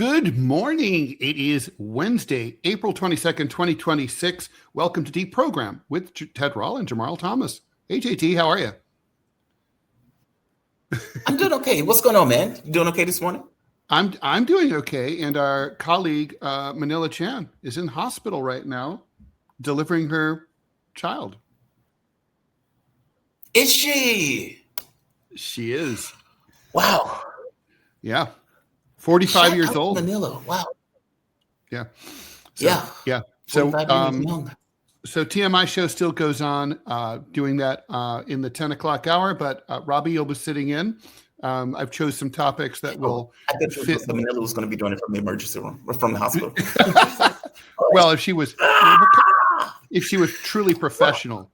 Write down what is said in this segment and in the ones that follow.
Good morning. It is Wednesday, April 22nd, 2026. Welcome to DeProgram with Ted Rall and Jamarl Thomas. Hey, JT, how are you? I'm doing okay. What's going on, man? You doing okay this morning? I'm doing okay, and our colleague Manila Chan is in hospital right now, delivering her child. Is she? She is. Wow. Yeah. 45 Shout years out old. Manila. Wow. Yeah. Yeah. So, 45 years young. So TMI show still goes on, doing that in the 10 o'clock hour, but Robbie, you'll be sitting in. I've chose some topics that will fit. Manila was going to be doing it from the emergency room or from the hospital. Well, if she was truly professional,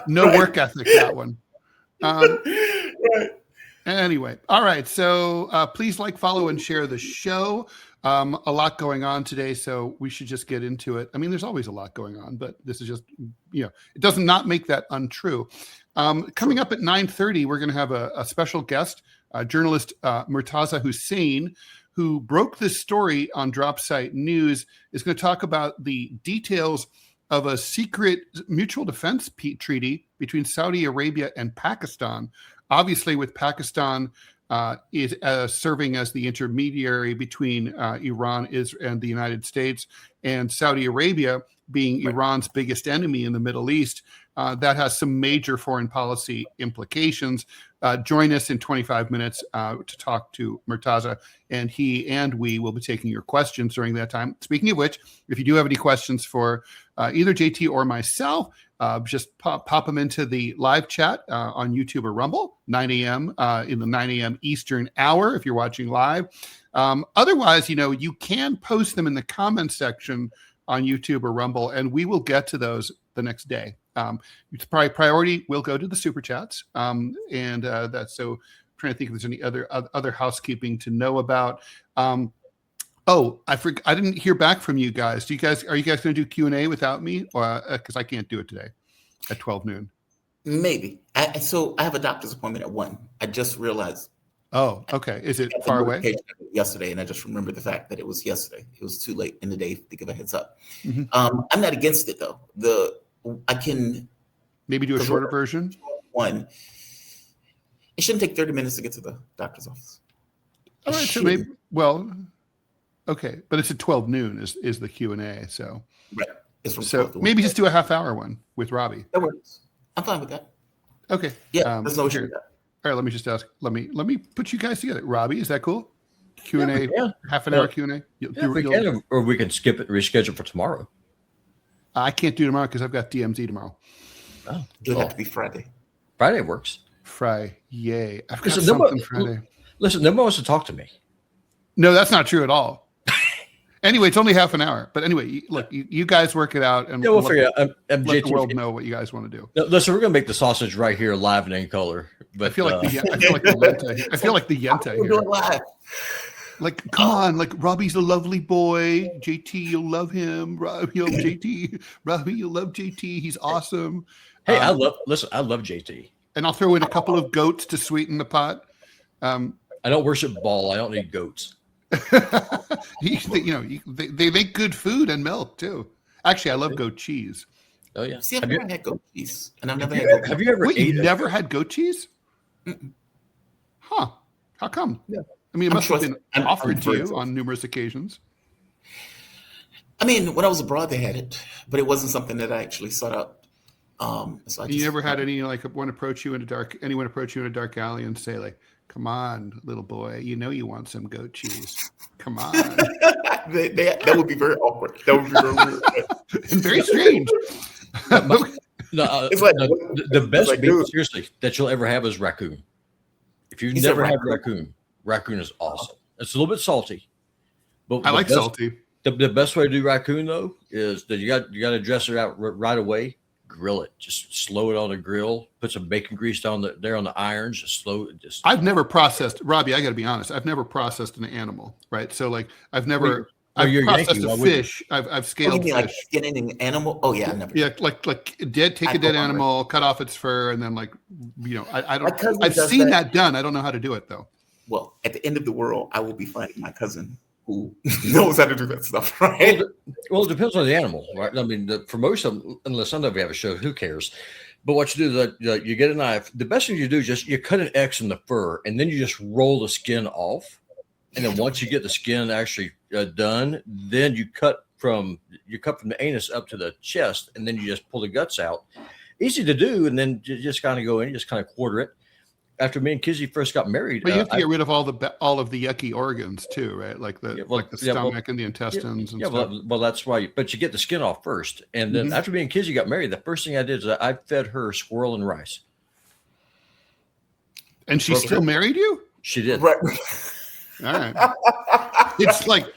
no work ethic, that one. Right. Anyway, all right. So please like, follow, and share the show. A lot going on today, so we should just get into it. I mean, there's always a lot going on, but this is just, it does not make that untrue. Coming up at 9:30, we're going to have a special guest, journalist Murtaza Hussain, who broke this story on DropSite News, is going to talk about the details of a secret mutual defense treaty between Saudi Arabia and Pakistan. Obviously, with Pakistan is serving as the intermediary between Iran and the United States, and Saudi Arabia being Iran's biggest enemy in the Middle East, that has some major foreign policy implications. Join us in 25 minutes to talk to Murtaza, and he and we will be taking your questions during that time. Speaking of which, if you do have any questions for either JT or myself, just pop them into the live chat on YouTube or Rumble, 9 a.m. In the 9 a.m. Eastern hour if you're watching live. Otherwise, you can post them in the comments section on YouTube or Rumble, and we will get to those the next day. It's probably priority will go to the super chats, and that's so. I'm trying to think if there's any other housekeeping to know about. I didn't hear back from you guys. Are you guys going to do Q&A without me, or because I can't do it today at 12 noon? Maybe. So I have a doctor's appointment at 1. I just realized. Oh, okay. Is it far away? Yesterday, and I just remembered the fact that it was yesterday. It was too late in the day to give a heads up. Mm-hmm. I'm not against it though. I can maybe do a shorter version. One. It shouldn't take 30 minutes to get to the doctor's office. All right. So maybe. Okay, but it's at 12 noon is the Q&A. So right. It's from so maybe just do a half-hour one with Robbie. That works. I'm fine with that. Okay. Yeah. There's no issue with that. All right, let me just ask. Let me put you guys together. Robbie, is that cool? Q&A, half an hour Q&A. Or we can skip it, reschedule for tomorrow. I can't do tomorrow because I've got DMZ tomorrow. Oh, it'll have to be Friday. Friday works. Friday. I've got something Friday. Listen, nobody wants to talk to me. No, that's not true at all. Anyway, it's only half an hour. But anyway, look, you guys work it out, and we'll figure it out. Let the world know what you guys want to do. No, listen, we're going to make the sausage right here, live and in color. But I feel like the Yenta. I feel like the Yenta here. Do it live. Like, come on, like Robbie's a lovely boy. JT, you'll love him. Robbie, you'll love JT. He's awesome. Hey, I love JT. And I'll throw in a couple of goats to sweeten the pot. I don't worship Baal. I don't need goats. They make good food and milk too. Actually, I love goat cheese. Oh yeah. See, I've never had goat cheese, and I've never had goat cheese. Have you ever? Wait, you never had goat cheese? Mm-mm. Huh? How come? Yeah. I mean, it must have been offered to you on numerous occasions. I mean, when I was abroad, they had it, but it wasn't something that I actually sought out. So you never had anyone approach you in a dark alley and say like, "Come on, little boy, you want some goat cheese. Come on." that would be very awkward. That would be very weird. And very strange. It's like the best meat, seriously, that you'll ever have is raccoon. If you've never had raccoon is awesome. It's a little bit salty, but I like salty. The best way to do raccoon though is that you got to dress it out right away. Grill it. Just slow it on the grill. Put some bacon grease down there on the irons. I've never processed, Robbie. I got to be honest. I've never processed an animal, right? So like, I've never. I've processed a fish. I've scaled fish. Like skinning an animal. Oh yeah, I never. Yeah, like take a dead animal, cut off its fur, and then I don't. I've seen that done. I don't know how to do it though. well, at the end of the world, I will be finding my cousin who knows how to do that stuff, right? Well, it depends on the animal, right? I mean, for most of them, unless I know we have a show, who cares? But what you do, you get a knife. The best thing you do is just you cut an X in the fur, and then you just roll the skin off. And then once you get the skin actually done, then you cut from the anus up to the chest, and then you just pull the guts out. Easy to do, and then you just kind of go in, you just kind of quarter it. After me and Kizzy first got married, but you have to get rid of all of the yucky organs too, right? Like the stomach and the intestines. And stuff. Well, that's why. But you get the skin off first, and then after me and Kizzy got married, the first thing I did is I fed her squirrel and rice. And she still married you? She did. Right. All right. It's like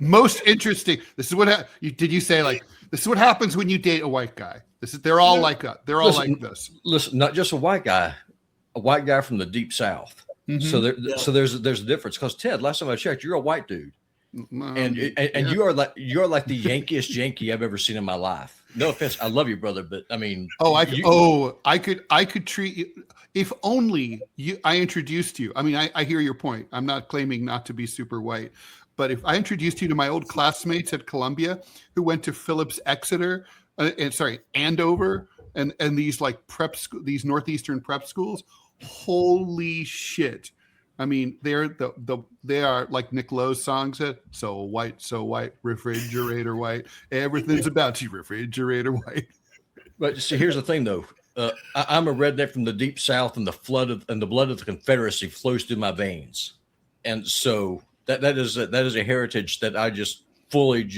most interesting. This is what did you say? Like, this is what happens when you date a white guy. They're all like like this. Listen, not just a white guy from the deep South. Mm-hmm. So there's a difference. Because Ted, last time I checked, you're a white dude, and you are like the yankiest Yankee I've ever seen in my life. No offense, I love you, brother, but I mean, I could treat you if only I introduced you. I mean, I hear your point. I'm not claiming not to be super white, but if I introduced you to my old classmates at Columbia who went to Phillips Exeter, Andover, and these like these Northeastern prep schools, holy shit. I mean, they are like Nick Lowe's songs that so white, refrigerator white. Everything's about you, refrigerator white. But see, here's the thing, though. I'm a redneck from the deep South, and the blood of the Confederacy flows through my veins, and so that is a heritage that I just fully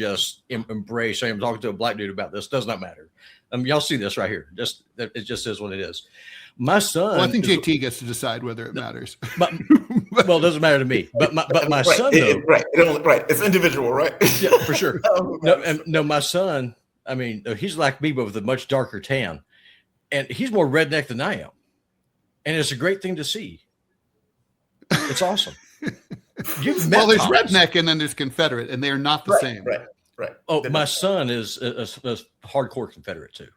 embrace. I'm talking to a black dude about this. Does not matter. Y'all see this right here. It just is what it is. My son. Well, I think JT gets to decide whether it matters. Well, it doesn't matter to me. But my son, though. Right. It's individual, right? Yeah, for sure. No, my son, I mean, he's like me, but with a much darker tan. And he's more redneck than I am. And it's a great thing to see. It's awesome. Well, there's Thomas. Redneck and then there's Confederate, and they're not the same. Right. Oh, my son is a hardcore Confederate, too.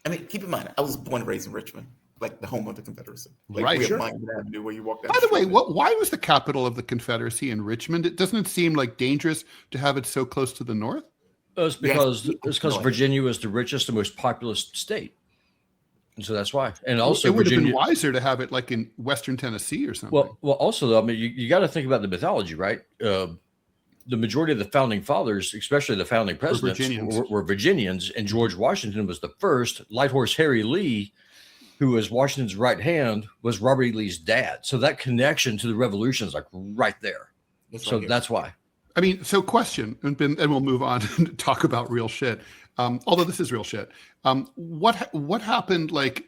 I mean, keep in mind, I was born and raised in Richmond, like the home of the Confederacy. Like, right, sure. Avenue where you walk down. By the way, why was the capital of the Confederacy in Richmond? Doesn't it seem like dangerous to have it so close to the north? It's because Virginia was the richest and most populous state. And so that's why. And also, it would have been wiser to have it like in Western Tennessee or something. Well, also, though, I mean, you got to think about the mythology, right? The majority of the founding fathers, especially the founding presidents, were Virginians, and George Washington was the first. Light Horse Harry Lee, who was Washington's right hand, was Robert E. Lee's dad. So that connection to the revolution is like right there. That's why. I mean, so question, and we'll move on and talk about real shit. Although this is real shit. What happened? Like,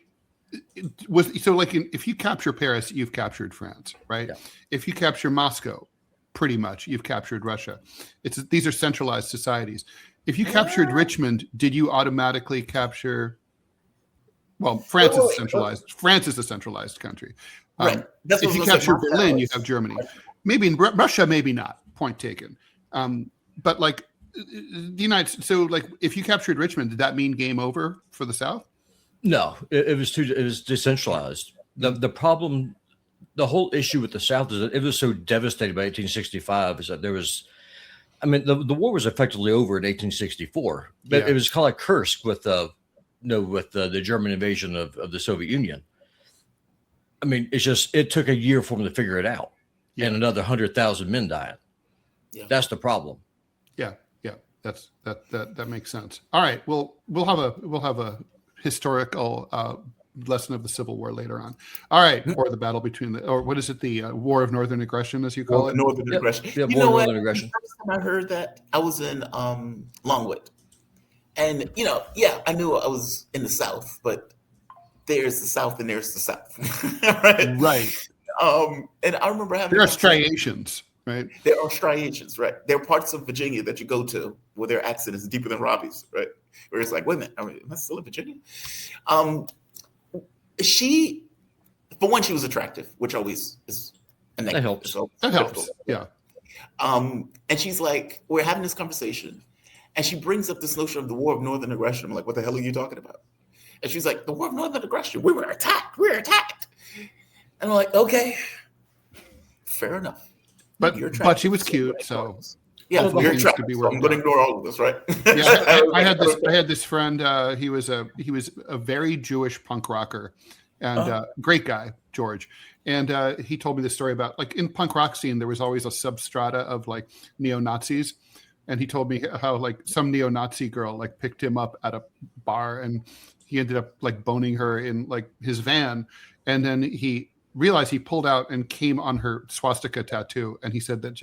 if you capture Paris, you've captured France, right? Yeah. If you capture Moscow, pretty much you've captured Russia. These are centralized societies. If you captured Richmond, did you automatically capture? Well, France is centralized. France is a centralized country. Right. If you capture Berlin, you have Germany. Maybe in Russia, maybe not. Point taken. But like the United. So like, if you captured Richmond, did that mean game over for the South? No, it was decentralized. The problem. The whole issue with the South is that it was so devastated by 1865 is that there was, I mean, the war was effectively over in 1864, but it was kind of like Kursk with the German invasion of the Soviet Union. I mean, it took a year for them to figure it out, and another 100,000 men died. Yeah. That's the problem. Yeah. That makes sense. All right, we'll have a historical lesson of the Civil War later on. All right, or the battle between or what is it? The War of Northern Aggression, as you call it. Northern Aggression. Yeah, War of Northern Aggression. The first time I heard that, I was in Longwood, and I knew I was in the South, but there's the South and there's the South, right. And I remember having there are striations, right? There are striations, right? There are parts of Virginia that you go to where their accent is deeper than Robbie's, right? Where it's like, wait a minute, am I still in Virginia? She, for one, she was attractive, which always is a negative. That helps. So, that helps. Yeah. And she's like, we're having this conversation, and she brings up this notion of the War of Northern Aggression. I'm like, what the hell are you talking about? And she's like, the War of Northern Aggression. We were attacked. And I'm like, okay. fair enough. But she was cute, so yeah, well, you're attractive. be So I'm going to ignore all of this, right? Yeah, I had this friend. He was a very Jewish punk rocker, and great guy, George. And he told me the story about, like, in punk rock scene, there was always a substrata of like neo-Nazis. And he told me how, like, some neo-Nazi girl like picked him up at a bar, and he ended up like boning her in like his van. And then he realized he pulled out and came on her swastika tattoo. And he said that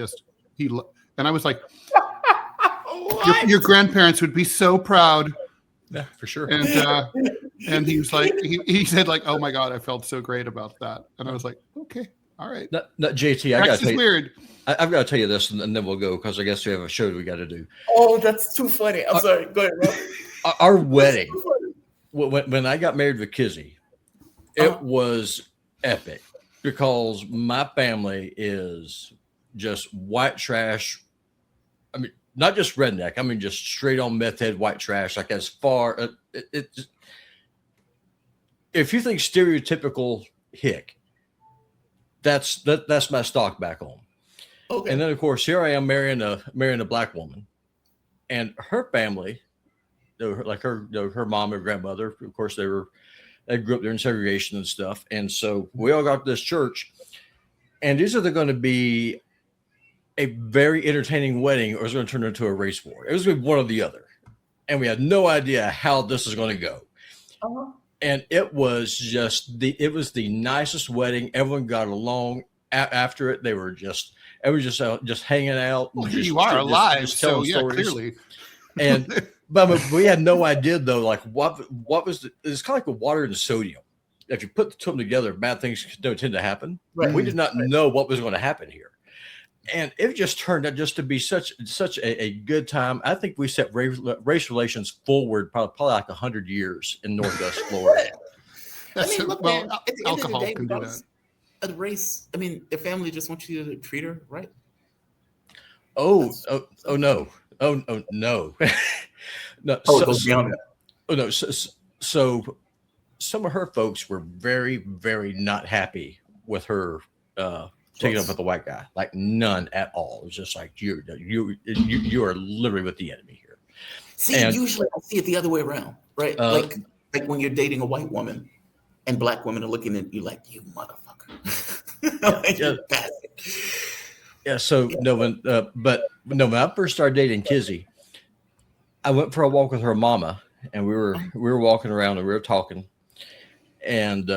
and I was like, your grandparents would be so proud. Yeah, for sure. And he was like, he said like, oh my God, I felt so great about that. And I was like, okay, all right. Not JT, I got to tell you, weird. I've got to tell you this, and then we'll go, because I guess we have a show we got to do. Oh, that's too funny. I'm sorry. Go ahead, Rob. Our wedding, when I got married with Kizzy, it was epic, because my family is just white trash. I mean, not just redneck. I mean, just straight on meth head white trash. Like, as far if you think stereotypical hick, that's my stock back on. Okay. And then, of course, here I am marrying a black woman, and her family, like her mom and grandmother, of course, they grew up there in segregation and stuff. And so we all got to this church, and these are going to be a very entertaining wedding, or it's going to turn into a race war. It was going to be one or the other. And we had no idea how this is going to go. Uh-huh. And it was just the nicest wedding. Everyone got along after it. Everyone just hanging out. Well, you are alive, so yeah, stories. Clearly. And but we had no idea though, like what was it's kind of like with water and sodium. If you put the two of them together, bad things don't tend to happen. Right. We did not know what was going to happen here. And it just turned out just to be such a good time. I think we set race relations forward probably like 100 years in Northwest Florida. I mean, look, man, at the end of the day, can do that. A race. I mean, the family just wants you to treat her right. Oh no. No. No. So some of her folks were very, very not happy with her taking up with the white guy, like none at all. It was just like you are literally with the enemy here. See, usually I see it the other way around, right? Like when you're dating a white woman and black women are looking at you like, you motherfucker. Like, yeah. Yeah. So when I first started dating Kizzy, I went for a walk with her mama, and we were walking around and we were talking, and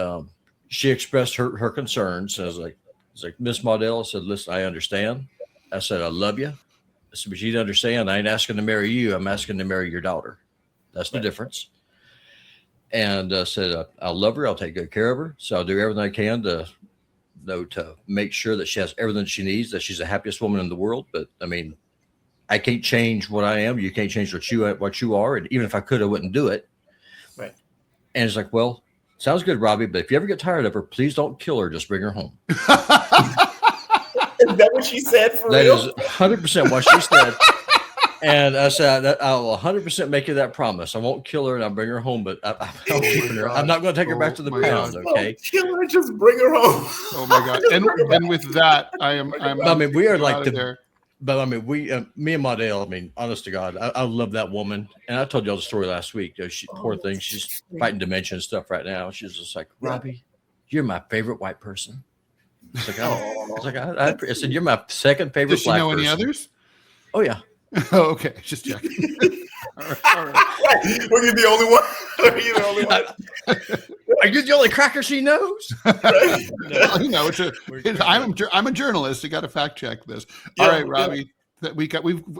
she expressed her concerns. I was like, Miss Maudel, I said, listen, I understand. I said, I love you. I said, but you don't understand. I ain't asking to marry you. I'm asking to marry your daughter. That's the difference. And I said, I love her. I'll take good care of her. So I'll do everything I can to make sure that she has everything she needs, that she's the happiest woman in the world. But I mean, I can't change what I am. You can't change what you are. And even if I could, I wouldn't do it. Right. And it's like, well, sounds good, Robbie, but if you ever get tired of her, please don't kill her. Just bring her home. Is that what she said for that real? That is 100% what she said. And I said, I'll 100% make you that promise. I won't kill her and I'll bring her home, but I'm keeping her. I'm not going to take her back to the pound, okay? Kill her, just bring her home. Oh, my God. And with that, I mean, we are like but I mean, me and Maudel, I mean, honest to God, I love that woman. And I told y'all the story last week. Poor thing. She's fighting dementia and stuff right now. She's just like, Robbie, you're my favorite white person. It's like, I said, you're my second favorite Does she black know person. Any others? Oh, yeah. Oh, okay. Just checking. All right. Were you the only one? Are you the only one? Are you the only cracker she knows? Well, you know, I'm a journalist. You got to fact check this. Yeah, all right, Robbie.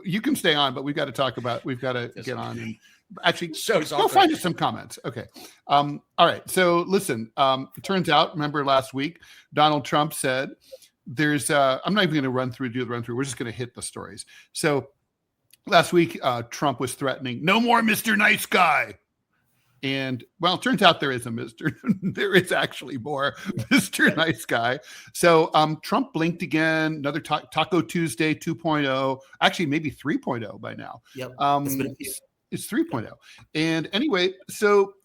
You can stay on, but we've got to get on and actually go find us some comments. Okay. All right. So listen, it turns out, remember last week, Donald Trump said there's I'm not even going to do the run through. We're just going to hit the stories. So last week, Trump was threatening no more Mr. Nice Guy. And well, it turns out there is there is actually more Mr. Nice Guy. So Trump blinked again, another Taco Tuesday 2.0, actually maybe 3.0 by now. Yep. It's 3.0. And anyway, so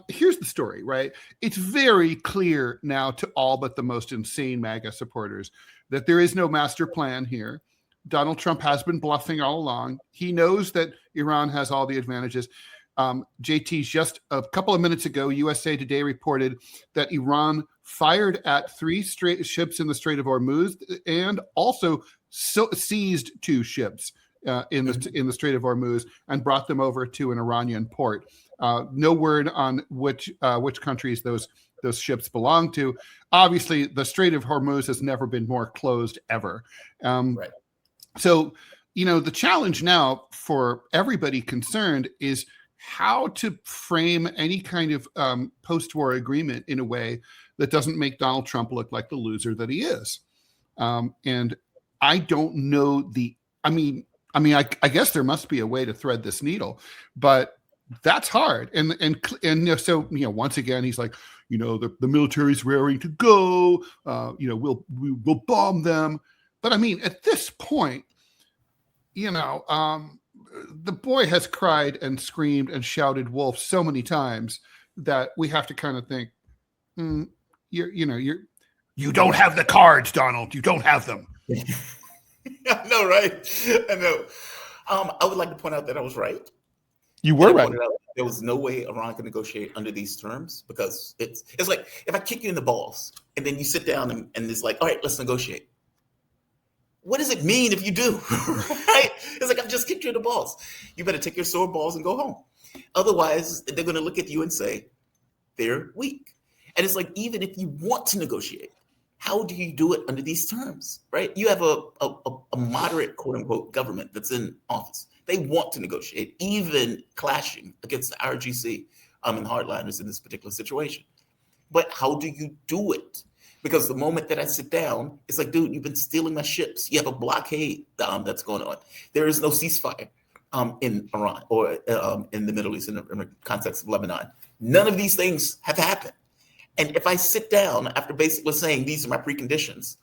here's the story, right? It's very clear now to all but the most insane MAGA supporters that there is no master plan here. Donald Trump has been bluffing all along. He knows that Iran has all the advantages. JT, just a couple of minutes ago, USA Today reported that Iran fired at 3 ships in the Strait of Hormuz and also seized 2 ships in the Strait of Hormuz and brought them over to an Iranian port. No word on which countries those ships belong to. Obviously, the Strait of Hormuz has never been more closed ever. Right. So, the challenge now for everybody concerned is how to frame any kind of post-war agreement in a way that doesn't make Donald Trump look like the loser that he is. And I don't know I guess there must be a way to thread this needle, but that's hard. And so, once again, he's like, the military's raring to go. We'll bomb them. But at this point, the boy has cried and screamed and shouted wolf so many times that we have to kind of think, you don't have the cards, Donald. You don't have them. I know, right? I know. I would like to point out that I was right. You were right. There was no way Iran could negotiate under these terms because it's like if I kick you in the balls and then you sit down and it's like, all right, let's negotiate. What does it mean if you do? Right? It's like, I've just kicked you in the balls. You better take your sore balls and go home. Otherwise, they're going to look at you and say, they're weak. And it's like, even if you want to negotiate, how do you do it under these terms, right? You have a moderate, quote unquote, government that's in office. They want to negotiate, even clashing against the RGC and hardliners in this particular situation. But how do you do it? Because the moment that I sit down, it's like, dude, you've been stealing my ships. You have a blockade that's going on. There is no ceasefire in Iran or in the Middle East in the context of Lebanon. None of these things have happened. And if I sit down after basically saying these are my preconditions,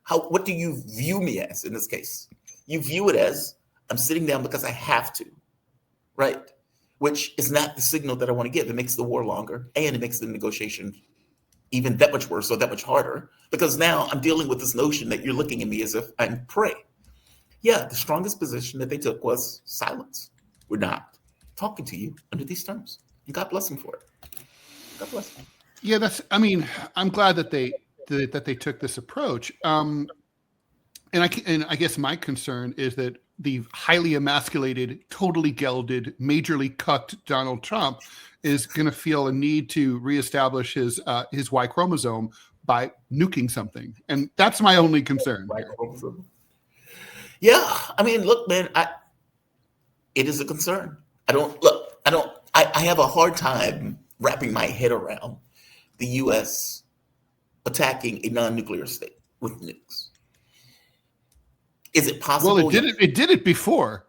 what do you view me as in this case? You view it as I'm sitting down because I have to, right? Which is not the signal that I want to give. It makes the war longer and it makes the negotiation even that much worse or that much harder, because now I'm dealing with this notion that you're looking at me as if I'm prey. Yeah, the strongest position that they took was silence. We're not talking to you under these terms. And God bless them for it. God bless them. Yeah, I'm glad that they took this approach. And I guess my concern is that the highly emasculated, totally gelded, majorly cucked Donald Trump is going to feel a need to reestablish his Y chromosome by nuking something, and that's my only concern. Y chromosome. Yeah, look, man, it is a concern. I have a hard time wrapping my head around the U.S. attacking a non-nuclear state with nukes. Is it possible? Well, it did it before.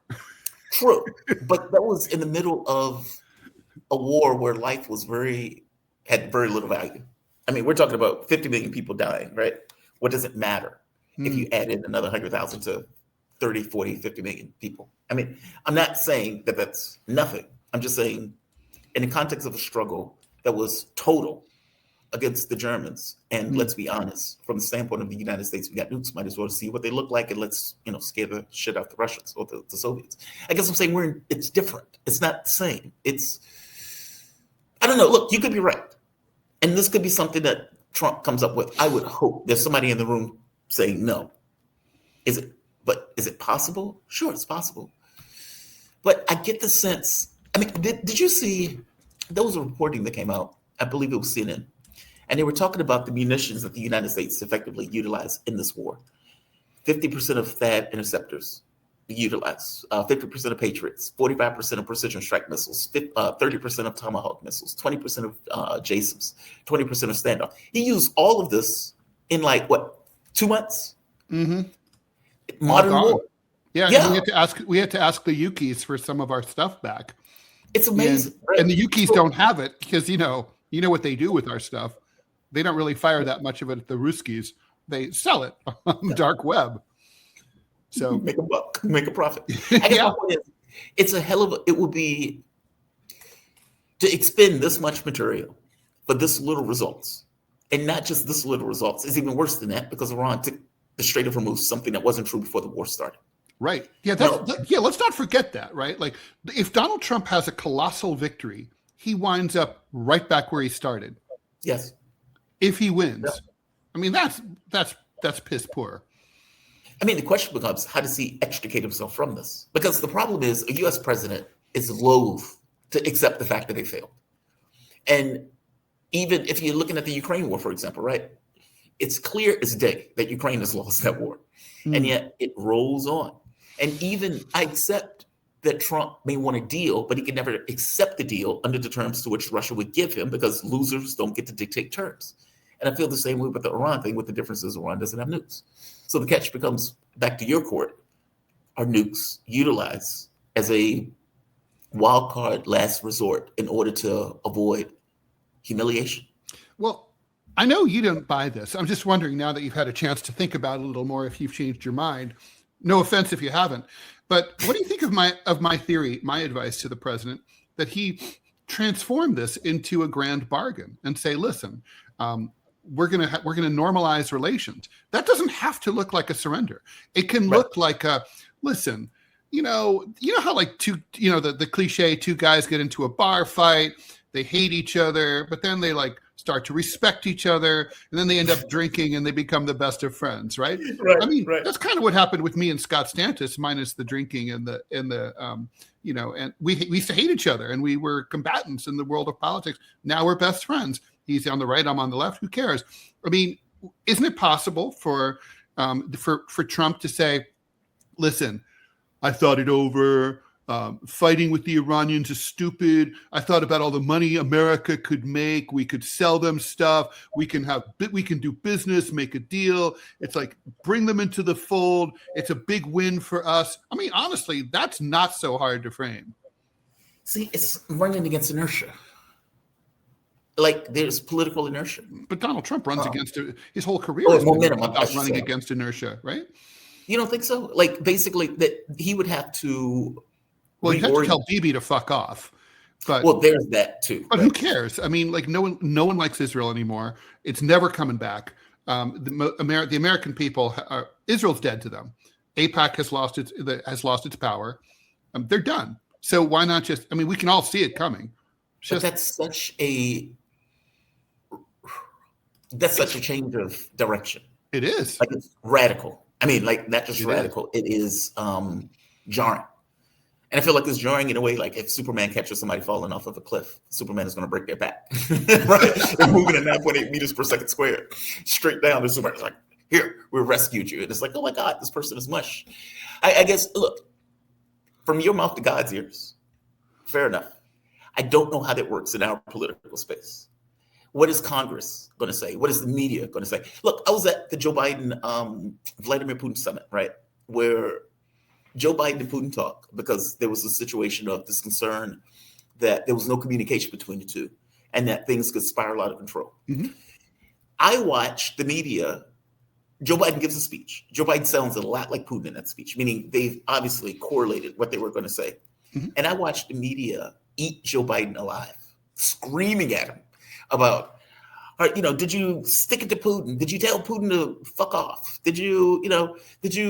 True, but that was in the middle of a war where life had very little value. We're talking about 50 million people dying, right? What does it matter if you add in another 100,000 to 30, 40, 50 million people? I'm not saying that that's nothing. I'm just saying in the context of a struggle that was total against the Germans. And let's be honest, from the standpoint of the United States, we got nukes, might as well see what they look like and let's, scare the shit out the Russians or the Soviets. I guess I'm saying it's different. It's not the same. I don't know. Look, you could be right. And this could be something that Trump comes up with. I would hope there's somebody in the room saying no. Is it possible? Sure, it's possible. But I get the sense, did you see, there was a reporting that came out, I believe it was CNN, and they were talking about the munitions that the United States effectively utilized in this war. 50% of THAAD interceptors utilized, 50% of Patriots, 45% of precision strike missiles, 30% of Tomahawk missiles, 20% of JASMs, 20% of standoff. He used all of this in 2 months? Mm-hmm. Modern war. Yeah. We had to ask the Yukis for some of our stuff back. It's amazing. And the Yukis don't have it because, you know what they do with our stuff. They don't really fire that much of it at the Ruskies. They sell it on the dark web. So make a buck, make a profit. I guess my point is, it's it would be to expend this much material for this little results. And not just this little results. It's even worse than that because Iran took the Strait of Hormuz, something that wasn't true before the war started. Right. Yeah. Let's not forget that. Right. Like, if Donald Trump has a colossal victory, he winds up right back where he started. Yes. If he wins, Yeah. I mean, that's piss poor. I mean, the question becomes, how does he extricate himself from this? Because the problem is, a U.S. president is loath to accept the fact that they failed. And even if you're looking at the Ukraine war, for example, right? It's clear as day that Ukraine has lost that war. And yet it rolls on. And even I accept that Trump may want a deal, but he can never accept the deal under the terms to which Russia would give him, because losers don't get to dictate terms. And I feel the same way with the Iran thing, with the difference is Iran doesn't have nukes. So the catch becomes, back to your court, are nukes utilized as a wild card last resort in order to avoid humiliation? Well, I know you don't buy this. I'm just wondering, now that you've had a chance to think about it a little more, if you've changed your mind. No offense if you haven't, but what do you think of my theory, my advice to the president, that he transform this into a grand bargain and say, listen, we're gonna normalize relations. That doesn't have to look like a surrender. It can look like a, listen, you know how like the cliche, two guys get into a bar fight, they hate each other, but then they like start to respect each other, and then they end up drinking and they become the best of friends, right? I mean, that's kind of what happened with me and Scott Stantis, minus the drinking and the and we used to hate each other, and we were combatants in the world of politics. Now we're best friends. He's on the right, I'm on the left. Who cares? I mean, isn't it possible for Trump to say, listen, I thought it over. Fighting with the Iranians is stupid. I thought about all the money America could make. We could sell them stuff. We can do business, make a deal. It's like, bring them into the fold. It's a big win for us. I mean, honestly, that's not so hard to frame. See, it's running against inertia. Like, there's political inertia. But Donald Trump runs against it. His whole career is about running against inertia, right? You don't think so? Like, basically, that he would have to. Well, you have to tell Bibi to fuck off. But there's that too. But who cares? I mean, like, no one likes Israel anymore. It's never coming back. The American people, Israel's dead to them. AIPAC has lost its power. They're done. So why not just? I mean, we can all see it coming. But that's such a change of direction. It is. Like, it's radical. I mean, like, not just radical. It is jarring. And I feel like it's jarring in a way, like if Superman catches somebody falling off of a cliff, Superman is going to break their back, right? They're moving at 9.8 meters per second squared, straight down. The Superman's like, here, we rescued you. And it's like, oh my God, this person is mush. I guess, look, from your mouth to God's ears, fair enough. I don't know how that works in our political space. What is Congress going to say? What is the media going to say? Look, I was at the Joe Biden, Vladimir Putin summit, right? Where Joe Biden and Putin talk, because there was a situation of this concern that there was no communication between the two and that things could spiral out of control. Mm-hmm. I watched the media. Joe Biden gives a speech. Joe Biden sounds a lot like Putin in that speech, meaning they've obviously correlated what they were going to say. Mm-hmm. And I watched the media eat Joe Biden alive, screaming at him about, did you stick it to Putin? Did you tell Putin to fuck off? Did you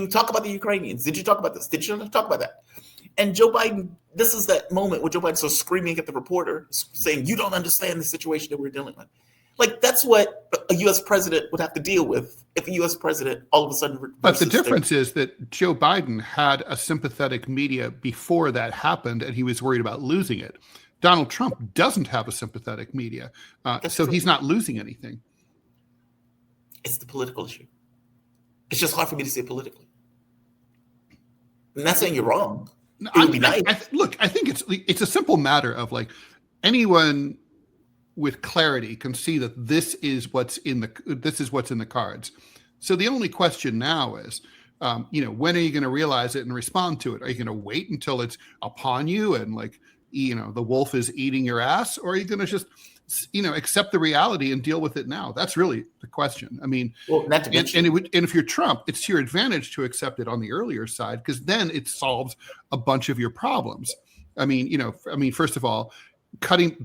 talk about the Ukrainians? Did you talk about this? Did you talk about that? And Joe Biden, this is that moment where Joe Biden's so screaming at the reporter, saying, you don't understand the situation that we're dealing with. Like, that's what a U.S. president would have to deal with if a U.S. president all of a sudden. But the difference is that Joe Biden had a sympathetic media before that happened, and he was worried about losing it. Donald Trump doesn't have a sympathetic media, so he's not losing anything. It's the political issue. It's just hard for me to say politically. I'm not saying you're wrong. It would be nice. I think it's a simple matter of, like, anyone with clarity can see that this is what's in the cards. So the only question now is, when are you going to realize it and respond to it? Are you going to wait until it's upon you and, like, the wolf is eating your ass, or are you going to just, accept the reality and deal with it now? That's really the question. I mean, and if you're Trump, it's to your advantage to accept it on the earlier side, because then it solves a bunch of your problems. I mean, first of all, cutting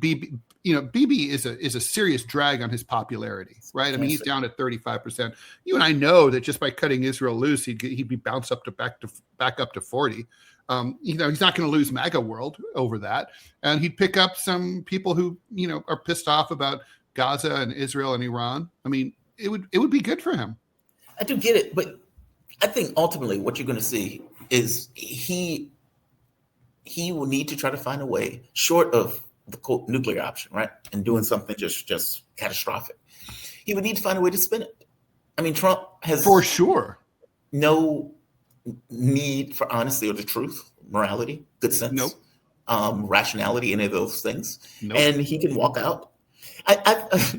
Bibi is a serious drag on his popularity, right? I mean, he's down at 35%. You and I know that just by cutting Israel loose, he'd be bounced up to back up to 40. He's not going to lose MAGA world over that, and he'd pick up some people who are pissed off about Gaza and Israel and Iran. I mean, it would be good for him. I do get it, but I think ultimately what you're going to see is he will need to try to find a way, short of the quote nuclear option, right, and doing something just catastrophic. He would need to find a way to spin it. I mean, Trump has for sure no need for honesty or the truth, morality, good sense, nope. Rationality, any of those things, nope. And he can walk out.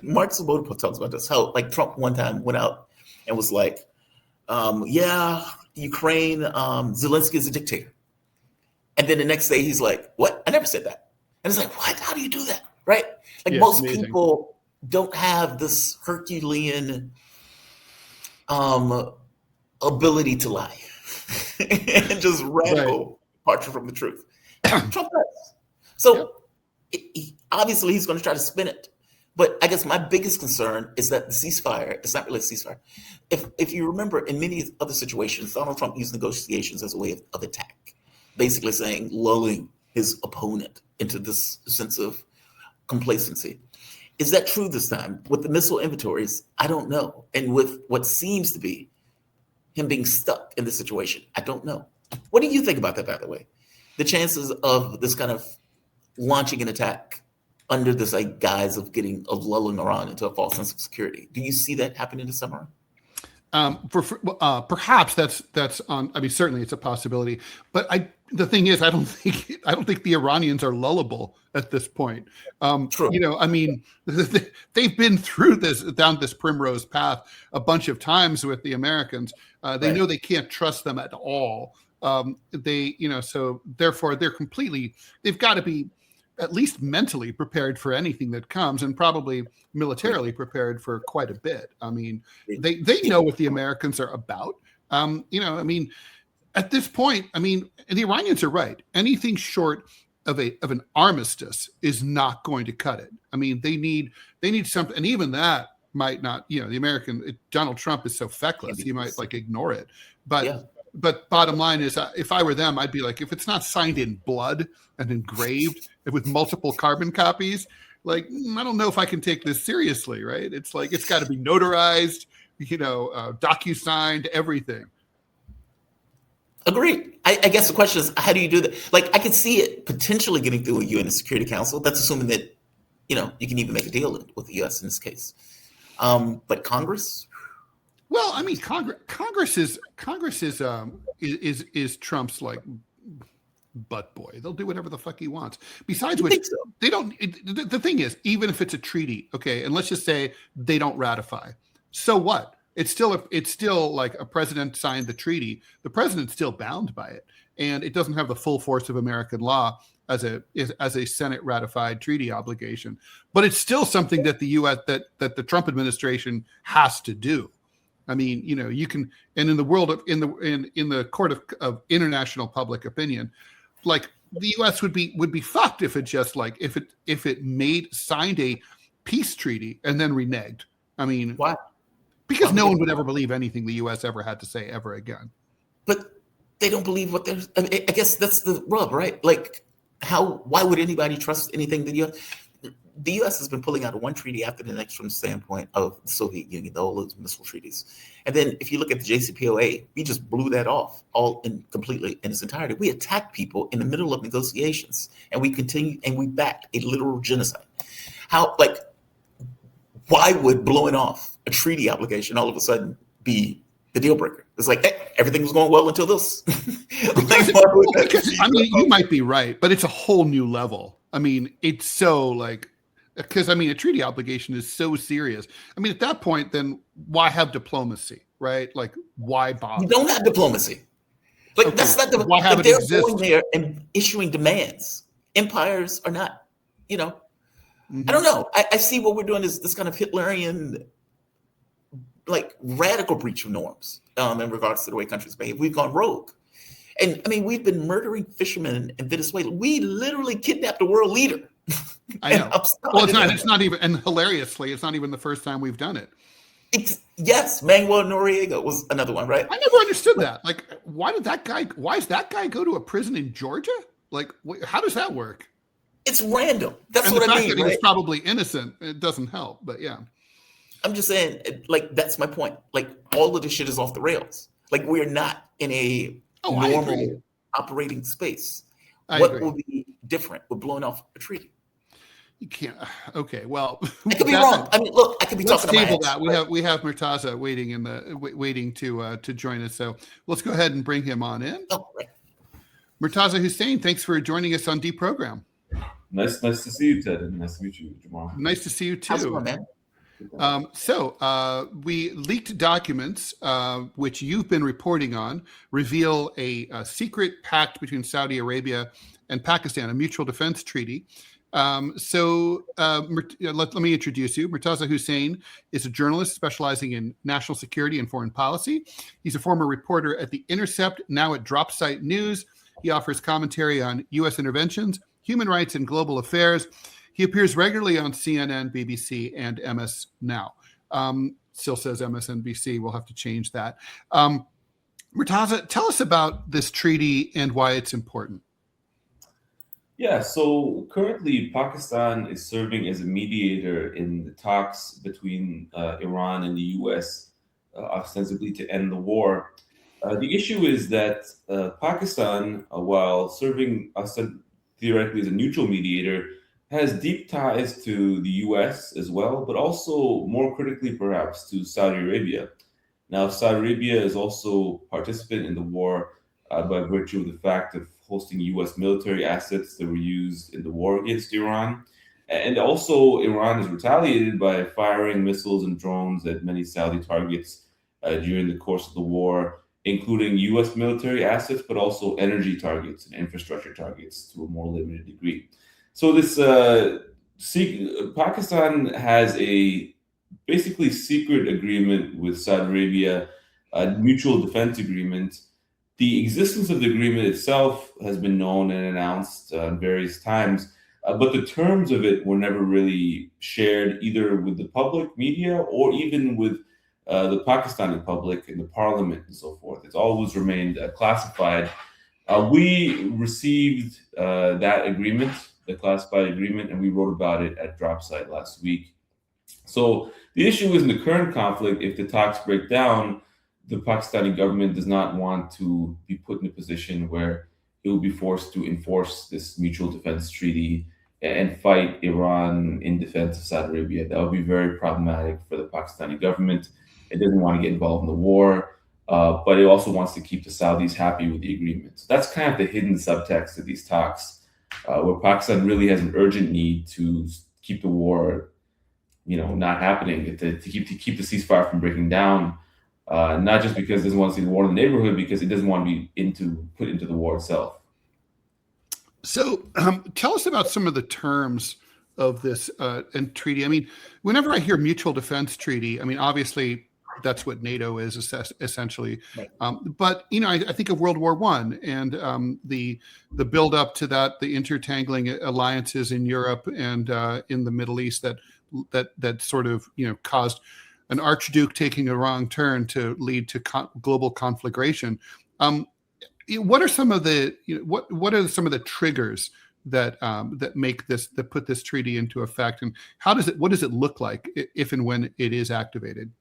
Mark Soboda talks about this, how like Trump one time went out and was like, yeah, Ukraine, Zelensky is a dictator. And then the next day he's like, what? I never said that. And it's like, what? How do you do that? Right? Like most people don't have this Herculean ability to lie and just radical departure from the truth. Trump does. So obviously he's going to try to spin it. But I guess my biggest concern is that the ceasefire, it's not really a ceasefire. If you remember, in many other situations, Donald Trump used negotiations as a way of attack, basically saying, lulling his opponent into this sense of complacency. Is that true this time? With the missile inventories, I don't know. And with what seems to be him being stuck in this situation, I don't know. What do you think about that, by the way? The chances of this kind of launching an attack under this guise of lulling Iran into a false sense of security. Do you see that happening this summer? Perhaps that's on. I mean, certainly it's a possibility. But the thing is, I don't think the Iranians are lullable at this point. True. I mean, they've been through down this primrose path a bunch of times with the Americans. They know they can't trust them at all. So therefore they've got to be at least mentally prepared for anything that comes, and probably militarily prepared for quite a bit. I mean, they know what the Americans are about. I mean, at this point, I mean, the Iranians are right. Anything short of an armistice is not going to cut it. I mean, they need something, and even that might not. Donald Trump is so feckless, he might ignore it. But bottom line is, if I were them, I'd be like, if it's not signed in blood and engraved with multiple carbon copies, I don't know if I can take this seriously, right? It's it's got to be notarized, docu-signed, everything. Agreed. I guess the question is, how do you do that? I could see it potentially getting through a UN Security Council. That's assuming that, you can even make a deal with the US in this case. But Congress? Well, I mean, Congress is Trump's butt boy. They'll do whatever the fuck he wants. Besides which, they don't. The thing is, even if it's a treaty, okay, and let's just say they don't ratify, so what? It's still like a president signed the treaty. The president's still bound by it, and it doesn't have the full force of American law as a Senate ratified treaty obligation. But it's still something that the U.S. that the Trump administration has to do. I mean, you can, and in the world of in the court of international public opinion, the U.S. would be fucked if it just if it signed a peace treaty and then reneged. I mean, why? Because no one would ever believe anything the U.S. ever had to say ever again. But they don't believe what they're. I mean, I guess that's the rub, right? Why would anybody trust anything that the U.S. has been pulling out of one treaty after the next from the standpoint of the Soviet Union, all those missile treaties. And then if you look at the JCPOA, we just blew that off completely in its entirety. We attacked people in the middle of negotiations, and we continued, and we backed a literal genocide. Why would blowing off a treaty obligation all of a sudden be the deal breaker? It's everything was going well until this. I mean, you might be right, but it's a whole new level. I mean, it's so because a treaty obligation is so serious. I mean, at that point, then why have diplomacy, right? Why bother? You don't have diplomacy. That's not the. Why have if it they're exist? Going there and issuing demands. Empires are not. Mm-hmm. I don't know. I see what we're doing is this kind of Hitlerian, radical breach of norms in regards to the way countries behave. We've gone rogue. And I mean, we've been murdering fishermen in Venezuela. We literally kidnapped a world leader I know. Well, it's not. It's not even. And hilariously, it's not even the first time we've done it. Yes, Manuel Noriega was another one, right? I never understood that. Like, why does that guy go to a prison in Georgia? Like, how does that work? It's random. That's and what the I fact mean. That he right? was probably innocent. It doesn't help, but yeah. I'm just saying, like, that's my point. Like, all of this shit is off the rails. Like, we're not in a normal operating space. What will be different with blowing off a treaty? You can't. Okay, well, I could be wrong. I mean, look, I could be talking about that. We have Murtaza waiting to join us. So let's go ahead and bring him on in. Oh, right. Murtaza Hussain, thanks for joining us on DeProgram. Nice to see you, Ted, and nice to meet you, Jamarl. Nice to see you too. How's it going, man? So we leaked documents, which you've been reporting on, reveal a secret pact between Saudi Arabia and Pakistan, a mutual defense treaty. Let me introduce you. Murtaza Hussain is a journalist specializing in national security and foreign policy. He's a former reporter at the Intercept, now at DropSite News. He offers commentary on U.S. interventions, human rights, and global affairs. He appears regularly on CNN, BBC, and MS Now. Still says MSNBC. We'll have to change that. Murtaza, tell us about this treaty and why it's important. Yeah, so currently Pakistan is serving as a mediator in the talks between Iran and the US, ostensibly to end the war. The issue is that Pakistan, while serving theoretically as a neutral mediator, has deep ties to the US as well, but also more critically perhaps to Saudi Arabia. Now, Saudi Arabia is also a participant in the war by virtue of the fact of hosting US military assets that were used in the war against Iran. And also Iran has retaliated by firing missiles and drones at many Saudi targets during the course of the war, including US military assets, but also energy targets and infrastructure targets to a more limited degree. So this Pakistan has a basically secret agreement with Saudi Arabia, a mutual defense agreement. The existence of the agreement itself has been known and announced various times, but the terms of it were never really shared either with the public media or even with the Pakistani public and the parliament and so forth. It's always remained classified. We received that agreement, the classified agreement, and we wrote about it at DropSite last week. So the issue is in the current conflict, if the talks break down, the Pakistani government does not want to be put in a position where it will be forced to enforce this mutual defense treaty and fight Iran in defense of Saudi Arabia. That would be very problematic for the Pakistani government. It doesn't want to get involved in the war, but it also wants to keep the Saudis happy with the agreement. So that's kind of the hidden subtext of these talks, where Pakistan really has an urgent need to keep the war, not happening, to keep the ceasefire from breaking down. Not just because it doesn't want to see the war in the neighborhood, because it doesn't want to be put into the war itself. So tell us about some of the terms of this treaty. I mean, whenever I hear mutual defense treaty, I mean, obviously that's what NATO is essentially. Right. But, I think of World War I and the build up to that, the intertangling alliances in Europe and in the Middle East that sort of, caused an archduke taking a wrong turn to lead to global conflagration. What are some of the what are some of the triggers that put this treaty into effect, and what does it look like if and when it is activated?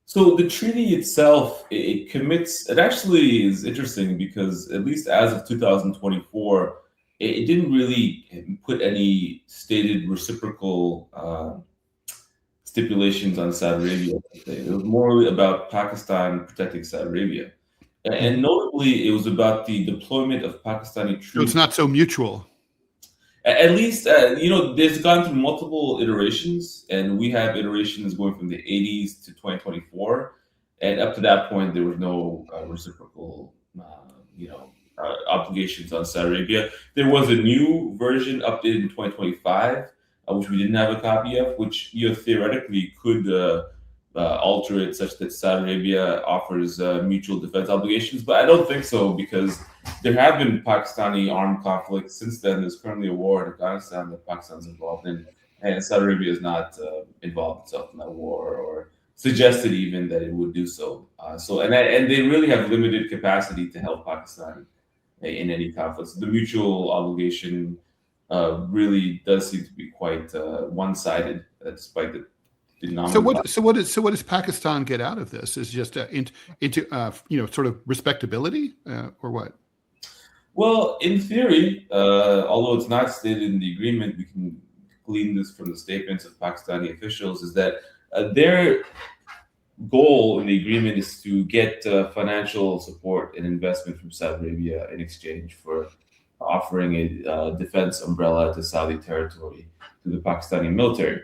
So the treaty itself, it actually is interesting because at least as of 2024, it didn't really put any stated reciprocal stipulations on Saudi Arabia. It was more about Pakistan protecting Saudi Arabia. And notably, it was about the deployment of Pakistani troops. So it's not so mutual. At least, there's gone through multiple iterations, and we have iterations going from the 80s to 2024. And up to that point, there was no reciprocal, obligations on Saudi Arabia. There was a new version updated in 2025, which we didn't have a copy of, which theoretically could alter it such that Saudi Arabia offers mutual defense obligations, but I don't think so, because there have been Pakistani armed conflicts since then. There's currently a war in Afghanistan that Pakistan's involved in, and Saudi Arabia is not involved itself in that war, or suggested even that it would do so. And they really have limited capacity to help Pakistan in any conflicts. The mutual obligation really does seem to be quite one-sided, despite the So what does Pakistan get out of this? Is just into sort of respectability, or what? Well, in theory, although it's not stated in the agreement, we can glean this from the statements of Pakistani officials, is that their goal in the agreement is to get financial support and investment from Saudi Arabia in exchange for offering a defense umbrella to Saudi territory to the Pakistani military.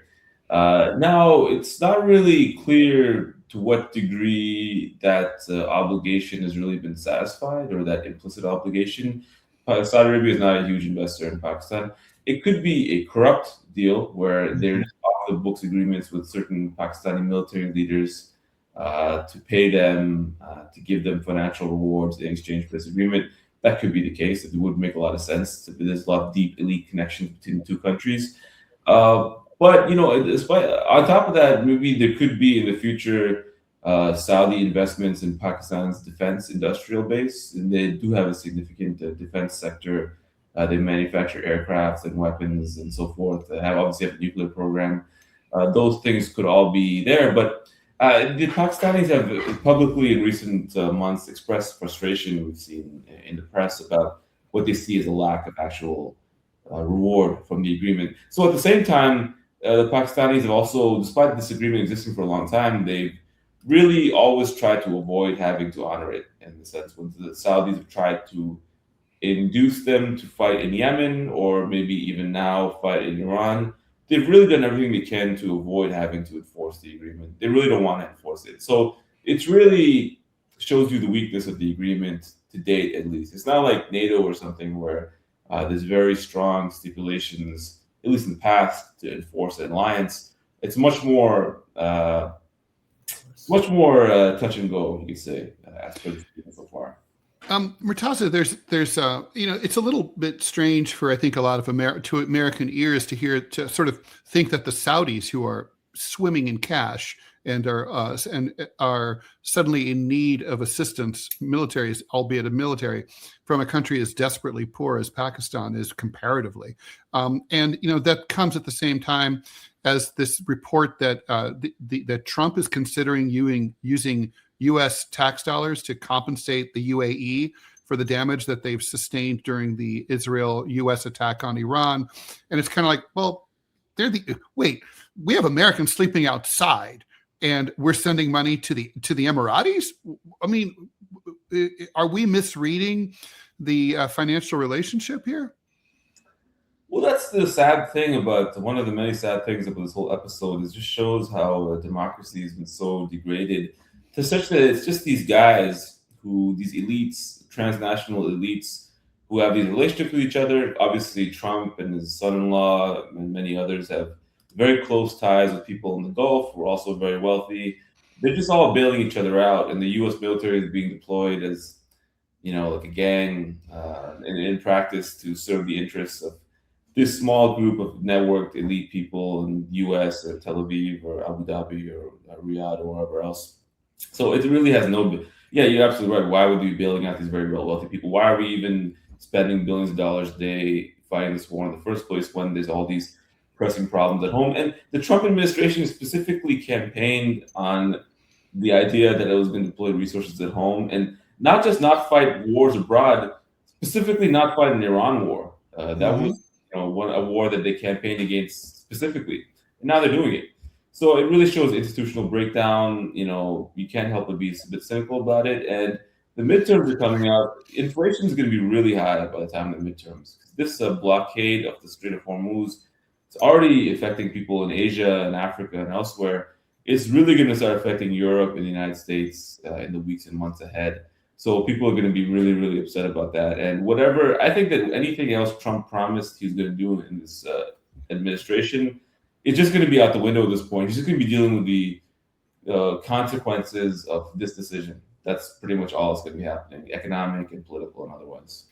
Now, it's not really clear to what degree that obligation has really been satisfied, or that implicit obligation. Saudi Arabia is not a huge investor in Pakistan. It could be a corrupt deal where there's off-the-books agreements with certain Pakistani military leaders to pay them, to give them financial rewards in exchange for this agreement. That could be the case. It would make a lot of sense. There's a lot of deep elite connections between the two countries. But despite, on top of that, maybe there could be in the future Saudi investments in Pakistan's defense industrial base, and they do have a significant defense sector. They manufacture aircraft and weapons and so forth. They obviously have a nuclear program. Those things could all be there, but the Pakistanis have publicly in recent months expressed frustration, we've seen in the press, about what they see as a lack of actual reward from the agreement. So at the same time, the Pakistanis have also, despite this agreement existing for a long time, they've really always tried to avoid having to honor it, in the sense when the Saudis have tried to induce them to fight in Yemen, or maybe even now fight in Iran. They've really done everything they can to avoid having to enforce the agreement. They really don't want to enforce it. So it's really shows you the weakness of the agreement to date, at least. It's not like NATO or something where there's very strong stipulations, at least in the past, to enforce an alliance. It's much more touch and go, you could say, as per so far. Murtaza, there's it's a little bit strange for, I think, a lot of American ears to sort of think that the Saudis, who are swimming in cash and are suddenly in need of assistance, albeit a military, from a country as desperately poor as Pakistan is comparatively, and that comes at the same time as this report that that Trump is considering using U.S. tax dollars to compensate the UAE for the damage that they've sustained during the Israel-U.S. attack on Iran. And it's kind of like, well, we have Americans sleeping outside and we're sending money to the Emiratis? I mean, are we misreading the financial relationship here? Well, that's the sad thing about, one of the many sad things about this whole episode, is just shows how democracy has been so degraded, to such that it's just these guys these elites, transnational elites, who have these relationships with each other. Obviously, Trump and his son-in-law and many others have very close ties with people in the Gulf who are also very wealthy. They're just all bailing each other out, and the U.S. military is being deployed as, like a gang in practice to serve the interests of this small group of networked elite people in the U.S. or Tel Aviv or Abu Dhabi or Riyadh or wherever else. So it really has yeah, you're absolutely right. Why would we be bailing out these very wealthy people? Why are we even spending billions of dollars a day fighting this war in the first place when there's all these pressing problems at home? And the Trump administration specifically campaigned on the idea that it was going to deploy resources at home and not fight wars abroad, specifically not fight an Iran war. That was a war that they campaigned against specifically, and now they're doing it. So it really shows institutional breakdown. You can't help but be a bit cynical about it. And the midterms are coming out. Inflation is going to be really high by the time of the midterms. This blockade of the Strait of Hormuz, it's already affecting people in Asia and Africa and elsewhere. It's really going to start affecting Europe and the United States in the weeks and months ahead. So people are going to be really, really upset about that. And I think that anything else Trump promised he was going to do in this administration, it's just going to be out the window at this point. He's just going to be dealing with the consequences of this decision. That's pretty much all that's going to be happening, economic and political and otherwise.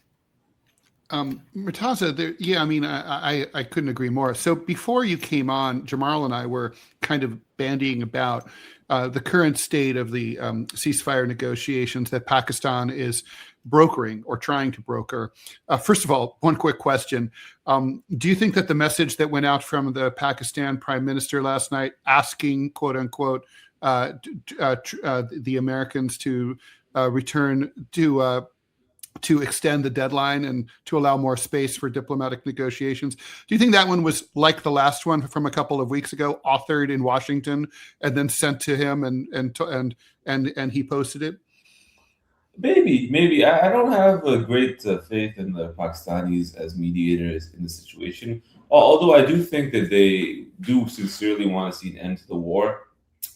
Murtaza, yeah, I mean, I couldn't agree more. So before you came on, Jamarl and I were kind of bandying about the current state of the ceasefire negotiations that Pakistan is brokering or trying to broker. First of all, one quick question. Do you think that the message that went out from the Pakistan Prime Minister last night asking, quote unquote, the Americans to return to extend the deadline and to allow more space for diplomatic negotiations. Do you think that one was like the last one from a couple of weeks ago, authored in Washington and then sent to him and he posted it? Maybe. I don't have a great faith in the Pakistanis as mediators in the situation. Although I do think that they do sincerely want to see an end to the war.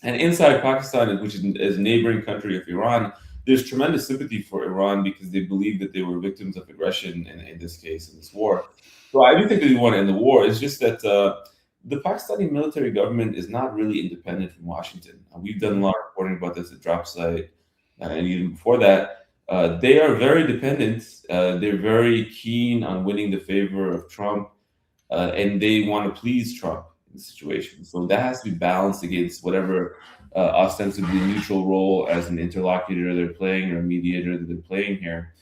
And inside Pakistan, which is a neighboring country of Iran, there's tremendous sympathy for Iran because they believe that they were victims of aggression in this case, in this war. So I do think that they want to end the war. It's just that the Pakistani military government is not really independent from Washington. We've done a lot of reporting about this at DropSite, and even before that. They are very dependent. They're very keen on winning the favor of Trump, and they want to please Trump in the situation. So that has to be balanced against whatever ostensibly neutral role as an interlocutor they're playing or a mediator that they're playing here.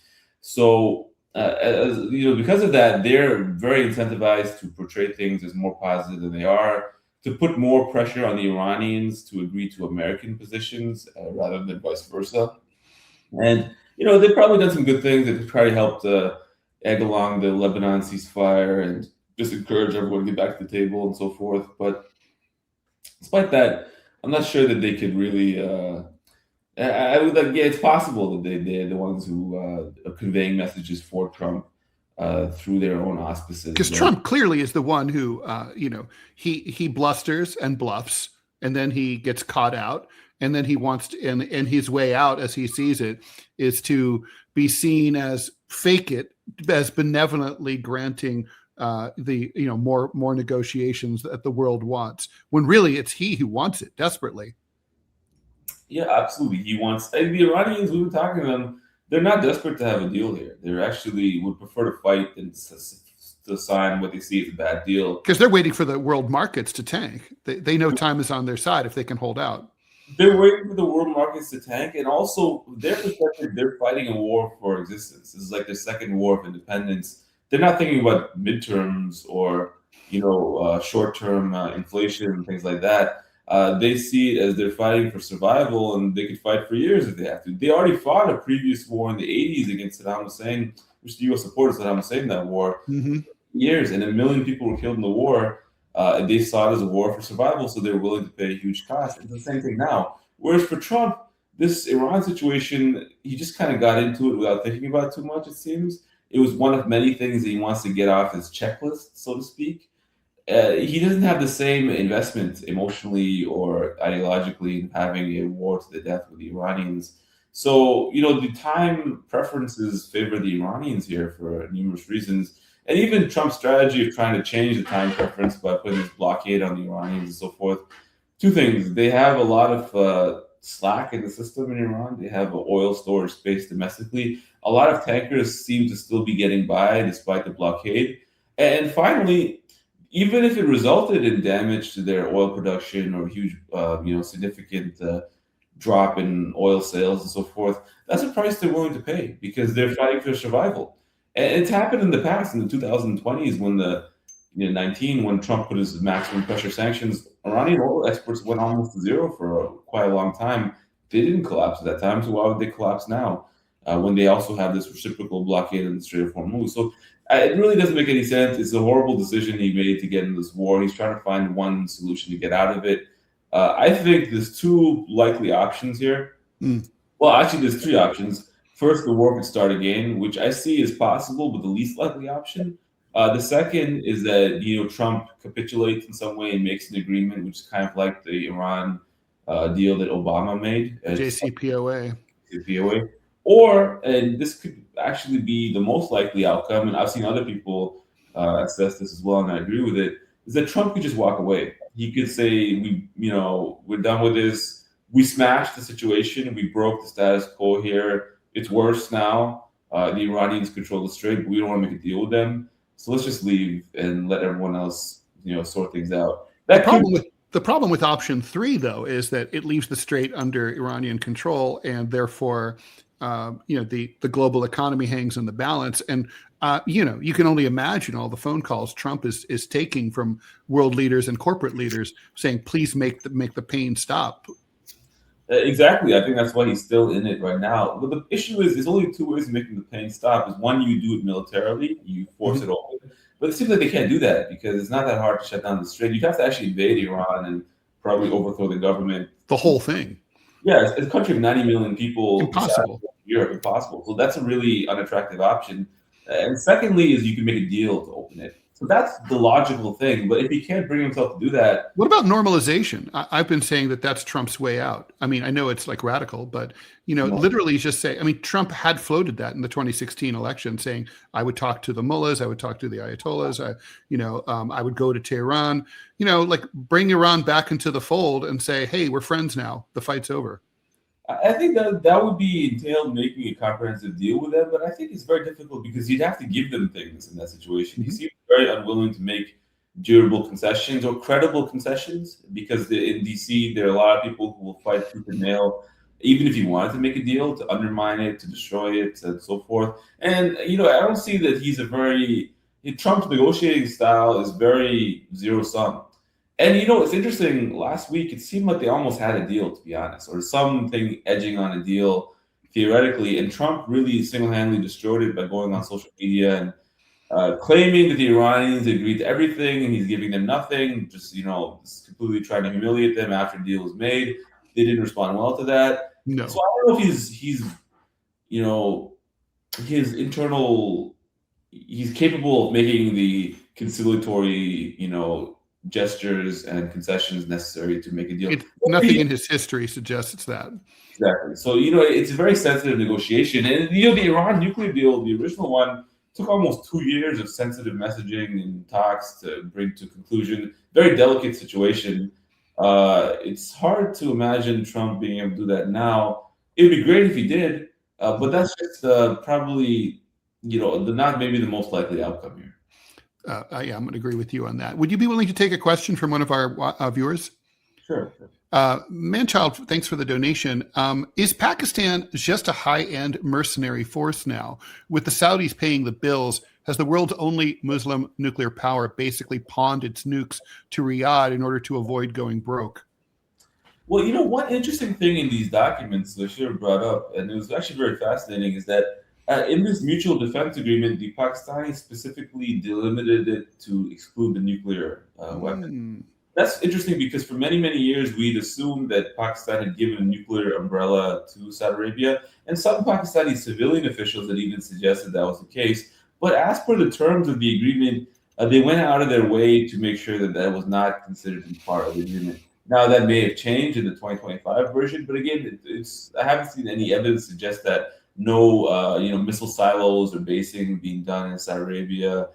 So, because of that, they're very incentivized to portray things as more positive than they are, to put more pressure on the Iranians to agree to American positions rather than vice versa. And, they've probably done some good things that try to help egg along the Lebanon ceasefire and just encourage everyone to get back to the table and so forth. But despite that, I'm not sure that they could really. It's possible that they're the ones who are conveying messages for Trump through their own auspices. Because Trump clearly is the one who, he blusters and bluffs, and then he gets caught out, and then he wants to, and his way out, as he sees it, is to be seen as fake it, as benevolently granting more negotiations that the world wants, when really it's he who wants it desperately. Yeah, absolutely. He wants, and the Iranians, we've been talking to them, they're not desperate to have a deal here. They actually would prefer to fight than to sign what they see as a bad deal. Because they're waiting for the world markets to tank. They know time is on their side if they can hold out. They're waiting for the world markets to tank, and also their perspective, they're fighting a war for existence. This is like their second war of independence. They're not thinking about midterms or short-term inflation and things like that. They see it as they're fighting for survival, and they could fight for years if they have to. They already fought a previous war in the 80s against Saddam Hussein, which the U.S. supported Saddam Hussein in that war. Years, and 1 million people were killed in the war. They saw it as a war for survival, so they were willing to pay a huge cost. It's the same thing now. Whereas for Trump, this Iran situation, he just kind of got into it without thinking about it too much, it seems. It was one of many things that he wants to get off his checklist, so to speak. He doesn't have the same investment emotionally or ideologically in having a war to the death with the Iranians. So, the time preferences favor the Iranians here for numerous reasons. And even Trump's strategy of trying to change the time preference by putting this blockade on the Iranians and so forth. Two things. They have a lot of slack in the system in Iran. They have oil storage space domestically. A lot of tankers seem to still be getting by despite the blockade. And finally, even if it resulted in damage to their oil production or huge, significant drop in oil sales and so forth, that's a price they're willing to pay because they're fighting for survival. And it's happened in the past, in the 2020s, when Trump put his maximum pressure sanctions. Iranian oil exports went almost to zero for quite a long time. They didn't collapse at that time, so why would they collapse now when they also have this reciprocal blockade in the Strait of Hormuz? So it really doesn't make any sense. It's a horrible decision he made to get into this war. He's trying to find one solution to get out of it. I think there's two likely options here. Well, actually, there's three options. First, the war could start again, which I see as possible, but the least likely option. The second is that Trump capitulates in some way and makes an agreement, which is kind of like the Iran deal that Obama made. JCPOA. Or, and this could actually be the most likely outcome, and I've seen other people assess this as well, and I agree with it, is that Trump could just walk away. He could say, we're done with this. we smashed the situation. We broke the status quo here. It's worse now. The Iranians control the strait, but we don't want to make a deal with them. So let's just leave and let everyone else, sort things out. The problem with option 3, though, is that it leaves the strait under Iranian control, and therefore, the global economy hangs in the balance. And you can only imagine all the phone calls Trump is taking from world leaders and corporate leaders saying, "Please make the pain stop." Exactly. I think that's why he's still in it right now. But the issue is, there's only 2 ways of making the pain stop. Is one, you do it militarily, you force it open. But it seems like they can't do that because it's not that hard to shut down the strait. You'd have to actually invade Iran and probably overthrow the government. The whole thing. Yeah, it's a country of 90 million people. Impossible. Europe, impossible. So that's a really unattractive option. And secondly, is you can make a deal to open it. So that's the logical thing. But if he can't bring himself to do that. What about normalization? I've been saying that's Trump's way out. I mean, I know it's like radical, but, literally just say, Trump had floated that in the 2016 election, saying, I would talk to the mullahs, I would talk to the ayatollahs, I would go to Tehran, bring Iran back into the fold and say, hey, we're friends now. The fight's over. I think that would be entailed making a comprehensive deal with them, but I think it's very difficult because you'd have to give them things in that situation. He seems very unwilling to make durable concessions or credible concessions because in DC, there are a lot of people who will fight tooth and nail, even if he wanted to make a deal, to undermine it, to destroy it, and so forth. And, I don't see that Trump's negotiating style is very zero-sum. And, it's interesting, last week, it seemed like they almost had a deal, to be honest, or something edging on a deal theoretically. And Trump really single-handedly destroyed it by going on social media and claiming that the Iranians agreed to everything and he's giving them nothing, just completely trying to humiliate them after the deal was made. They didn't respond well to that. No. So I don't know if his internal, he's capable of making the conciliatory, gestures and concessions necessary to make a deal. Nothing in his history suggests that. Exactly. So, it's a very sensitive negotiation. And, the Iran nuclear deal, the original one, took almost 2 years of sensitive messaging and talks to bring to conclusion. Very delicate situation. It's hard to imagine Trump being able to do that now. It would be great if he did, but that's just probably, not maybe the most likely outcome here. I'm going to agree with you on that. Would you be willing to take a question from one of our viewers? Sure. Manchild, thanks for the donation. Is Pakistan just a high-end mercenary force now? With the Saudis paying the bills, has the world's only Muslim nuclear power basically pawned its nukes to Riyadh in order to avoid going broke? Well, one interesting thing in these documents that Shir brought up, and it was actually very fascinating, is that in this mutual defense agreement, the Pakistanis specifically delimited it to exclude the nuclear weapon. That's interesting because for many, many years, we'd assumed that Pakistan had given a nuclear umbrella to Saudi Arabia, and some Pakistani civilian officials had even suggested that was the case. But as per the terms of the agreement, they went out of their way to make sure that was not considered to be part of the agreement. Now, that may have changed in the 2025 version, but again, I haven't seen any evidence to suggest that no, missile silos or basing being done in Saudi Arabia,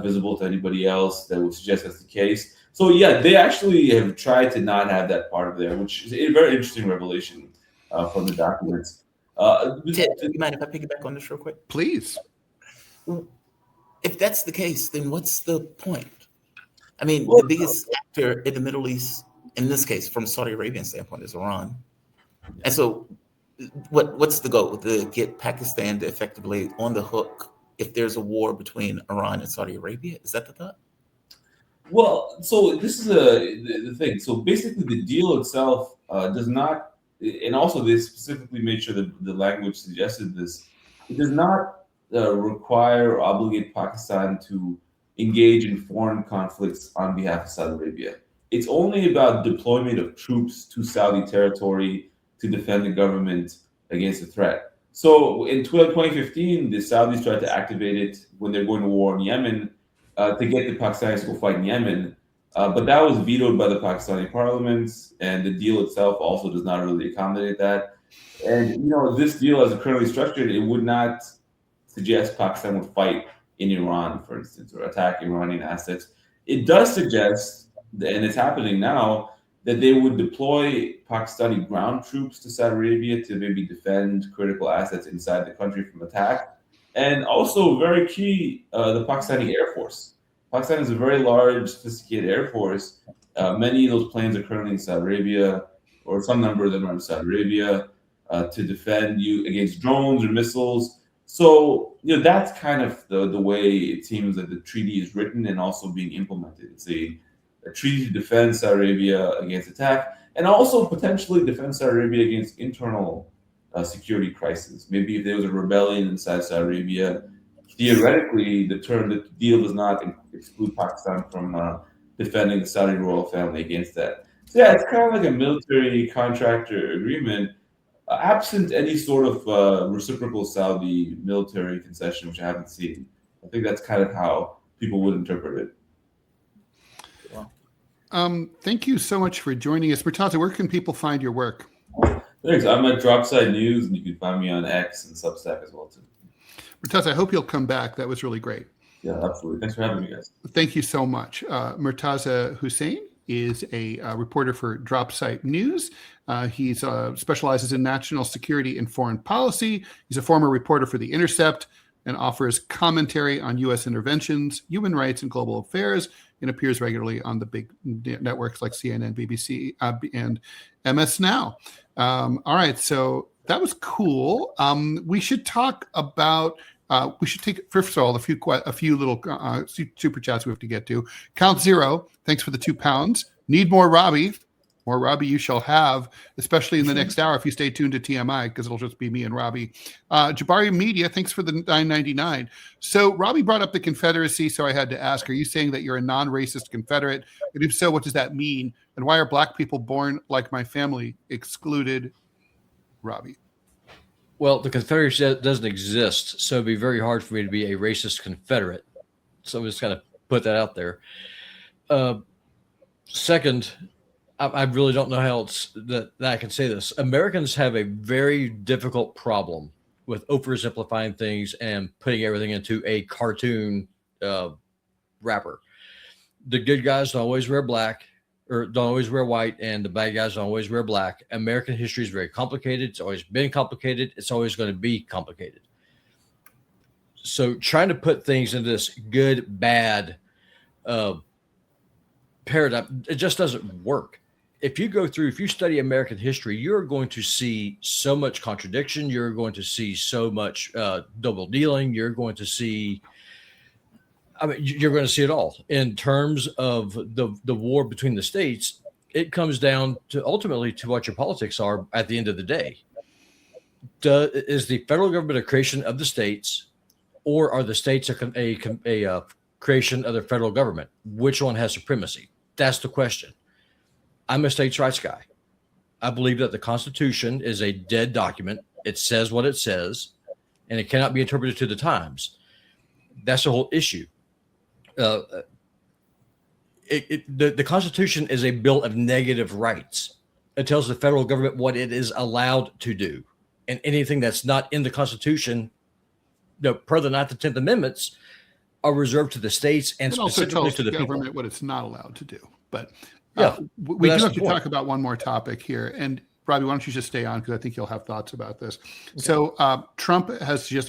visible to anybody else that would suggest that's the case. So yeah, they actually have tried to not have that part of there, which is a very interesting revelation from the documents. Ted, do you mind if I piggyback on this real quick? Please. If that's the case, then what's the point? I mean, the biggest actor in the Middle East, in this case, from Saudi Arabian standpoint, is Iran. And so what's the goal? To get Pakistan to effectively on the hook if there's a war between Iran and Saudi Arabia? Is that the thought? Well, so this is the thing. So basically, the deal itself does not, and also they specifically made sure that the language suggested this, it does not require or obligate Pakistan to engage in foreign conflicts on behalf of Saudi Arabia. It's only about deployment of troops to Saudi territory to defend the government against a threat. So in 2015, the Saudis tried to activate it when they're going to war in Yemen to get the Pakistanis to go fight in Yemen. But that was vetoed by the Pakistani parliament, and the deal itself also does not really accommodate that. And, this deal, as it's currently structured, it would not suggest Pakistan would fight in Iran, for instance, or attack Iranian assets. It does suggest, and it's happening now, that they would deploy Pakistani ground troops to Saudi Arabia to maybe defend critical assets inside the country from attack. And also, very key, the Pakistani Air Force. Pakistan is a very large, sophisticated Air Force. Many of those planes are currently in Saudi Arabia, or some number of them are in Saudi Arabia, to defend you against drones or missiles. So, that's kind of the way it seems that the treaty is written and also being implemented. It's a treaty to defend Saudi Arabia against attack, and also potentially defend Saudi Arabia against internal security crisis. Maybe if there was a rebellion inside Saudi Arabia, theoretically, the deal does not exclude Pakistan from defending the Saudi royal family against that. So yeah, it's kind of like a military contractor agreement, absent any sort of reciprocal Saudi military concession, which I haven't seen. I think that's kind of how people would interpret it. Thank you so much for joining us. Murtaza, where can people find your work? Thanks. I'm at DropSite News, and you can find me on X and Substack as well, too. Murtaza, I hope you'll come back. That was really great. Yeah, absolutely. Thanks for having me, guys. Thank you so much. Murtaza Hussain is a reporter for DropSite News. He specializes in national security and foreign policy. He's a former reporter for the Intercept and offers commentary on U.S. interventions, human rights, and global affairs, and appears regularly on the big networks like CNN, BBC, and MS Now. All right, so that was cool. We should talk about. We should take, first of all, a few little super chats we have to get to. Count Zero, thanks for the £2. Need more Robbie. More Robbie you shall have, especially in the next hour if you stay tuned to TMI, because it'll just be me and Robbie. Jabari Media, thanks for the $9.99. So Robbie brought up the Confederacy, so I had to ask, are you saying that you're a non-racist Confederate? And if so, what does that mean? And why are Black people born like my family excluded? Robbie. Well, the Confederacy doesn't exist, so it'd be very hard for me to be a racist Confederate. So I'm just going to put that out there. Second, I really don't know how else that I can say this. Americans have a very difficult problem with oversimplifying things and putting everything into a cartoon wrapper. The good guys don't always wear black, or don't always wear white, and the bad guys don't always wear black. American history is very complicated. It's always been complicated. It's always going to be complicated. So trying to put things into this good, bad paradigm, it just doesn't work. If you study American history, you're going to see so much contradiction. You're going to see so much double dealing. You're going to see it all. In terms of the war between the states, it comes down to ultimately to what your politics are at the end of the day. Is the federal government a creation of the states, or are the states a creation of the federal government? Which one has supremacy? That's the question. I'm a states' rights guy. I believe that the Constitution is a dead document. It says what it says, and it cannot be interpreted to the times. That's the whole issue. The Constitution is a bill of negative rights. It tells the federal government what it is allowed to do, and anything that's not in the Constitution, per the 9th and 10th Amendments, are reserved to the states and specifically to the government people. What it's not allowed to do. But yeah, we do have to talk about one more topic here. And Robbie, why don't you just stay on, because I think you'll have thoughts about this. Okay. So Trump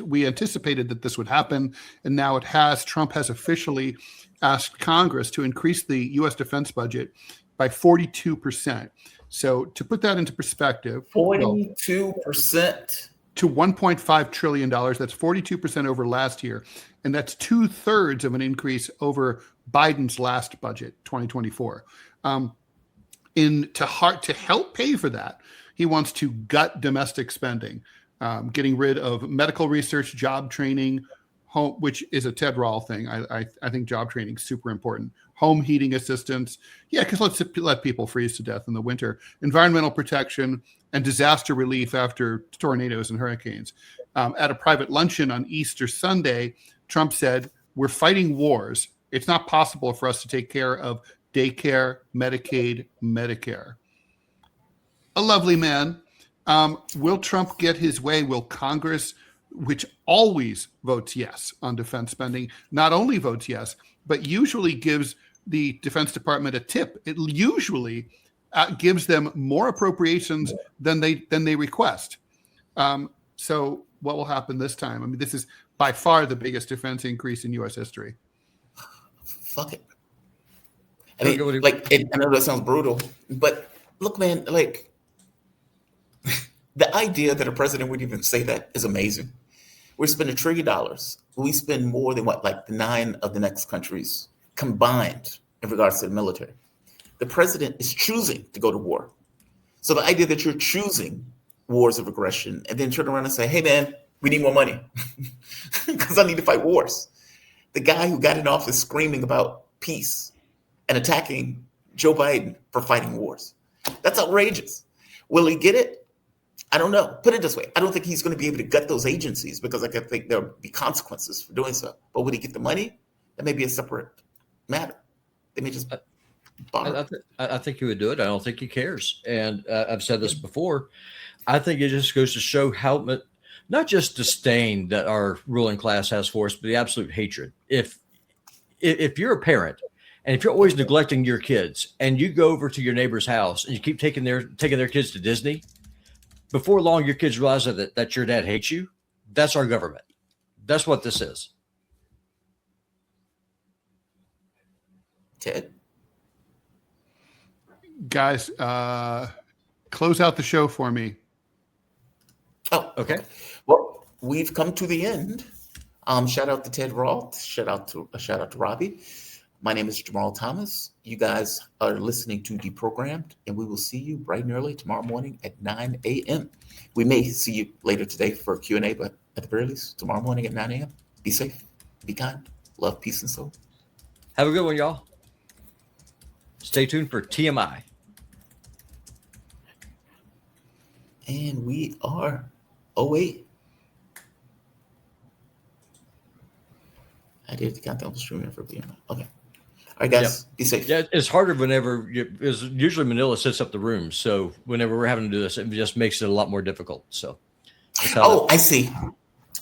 we anticipated that this would happen, and now it has. Trump has officially asked Congress to increase the U.S. defense budget by 42%. So to put that into perspective, 42%. To $1.5 trillion. That's 42% over last year. And that's 2/3 of an increase over Biden's last budget, 2024. To help pay for that, he wants to gut domestic spending, getting rid of medical research, job training, which is a Ted Rall thing. I think job training is super important. Home heating assistance. Yeah, because let's let people freeze to death in the winter. Environmental protection and disaster relief after tornadoes and hurricanes. At a private luncheon on Easter Sunday, Trump said, "We're fighting wars. It's not possible for us to take care of daycare, Medicaid, Medicare." A lovely man. Will Trump get his way? Will Congress, which always votes yes on defense spending, not only votes yes, but usually gives the Defense Department a tip? It usually gives them more appropriations than they request. So what will happen this time? I mean, this is by far the biggest defense increase in U.S. history. Fuck it. I mean, I know that sounds brutal, but look, man, like the idea that a president would even say that is amazing. We're spending $1 trillion. We spend more than like 9 of the next countries combined in regards to the military. The president is choosing to go to war. So the idea that you're choosing wars of aggression and then turn around and say, hey, man, we need more money because I need to fight wars. The guy who got in office screaming about peace and attacking Joe Biden for fighting wars. That's outrageous. Will he get it? I don't know. Put it this way. I don't think he's going to be able to gut those agencies because I think there'll be consequences for doing so. But would he get the money? That may be a separate matter. They may just I think he would do it. I don't think he cares. And I've said this before. I think it just goes to show how not just disdain that our ruling class has for us, but the absolute hatred. If you're a parent and if you're always neglecting your kids and you go over to your neighbor's house and you keep taking their kids to Disney, before long, your kids realize that your dad hates you. That's our government. That's what this is. Ted? Guys, close out the show for me. Oh, okay. Well, we've come to the end. Shout out to Ted Rall. Shout out to Robbie. My name is Jamarl Thomas. You guys are listening to Deprogrammed, and we will see you bright and early tomorrow morning at 9 a.m. We may see you later today for a Q&A, but at the very least, tomorrow morning at 9 a.m. Be safe, be kind, love, peace, and soul. Have a good one, y'all. Stay tuned for TMI. And we are 08. I did the countdown streaming for being okay. All right, guys, Be safe. Yeah, it's harder whenever usually Manila sets up the rooms. So whenever we're having to do this, it just makes it a lot more difficult. So. I see.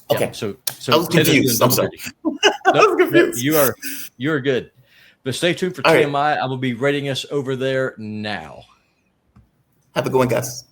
Okay. Yeah, so I was confused. I'm sorry. I was confused. You are good. But stay tuned for TMI. I will be rating us over there now. Have a good one, guys.